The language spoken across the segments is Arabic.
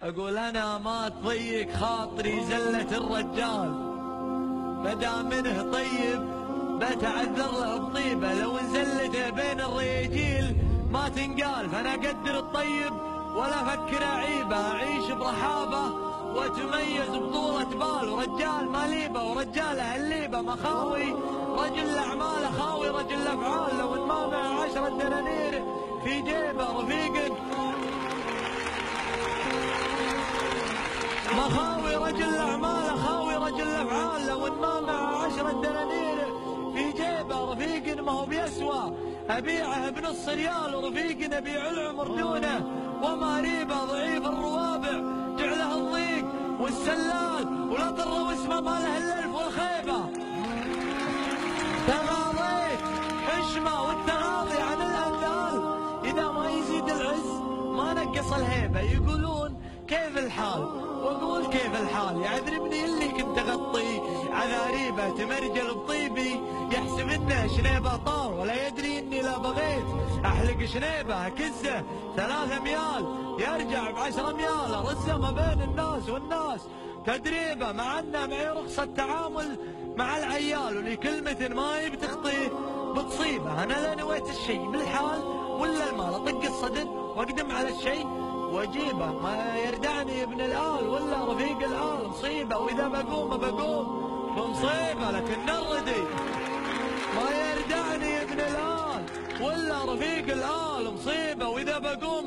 اقول انا ما تضيق خاطري زلة الرجال، بدا منه طيب بتعذر له بطيبه، لو نزلته بين الرجيل ما تنقال، فانا اقدر الطيب ولا افكر اعيبه، اعيش برحابه وتميز بطولة بال، ورجال ماليبه ورجاله الليبه مخاوي، رجل الاعمال خاوي رجل الافعال، لو ما معه 10 دنانير في جيبه رفيق مخاوي، رجل الاعمال خاوي رجل الافعال، لو ما معه 10 دنانير في جيبه رفيق ما هو بيسوى، ابيعه بنص ريال ورفيق ابيع العمر دونه، وما ريبه ضعيف الروابع جعله الضيق والسلال، ولا ضر واسمه ما له الالف والخيبه، تغاضيت حشمه والتغاضي عن الاندال، اذا ما يزيد العز ما نقص الهيبه، يقولون كيف الحال واقول كيف الحال، يعذربني اللي كنت اغطي عذاريبه، تمرجل بطيبي يحسب انه شنيبه طار، ولا يدري اني لا بغيت احلق شنيبه اكزه 3 ميال، يرجع ب10 ميال ارزه ما بين الناس والناس تدريبه، مع انه معي رخصه تعامل مع العيال، ولي كلمه ما هي بتخطيه بتصيبه، انا لا نويت الشيء بالحال ولا المال، اطق الصدر واقدم على الشيء واجيبه، ما يردعني ابن الآل ولا رفيق الآل مصيبه، واذا بقوم بمصيبه، لكن الردي ما يردعني ابن الآل ولا رفيق الآل مصيبه، واذا بقوم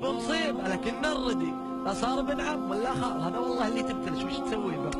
بمصيبه، لكن الردي لا صار ابن عم ولا خال، هذا والله اللي تبتلش وش تسوي به.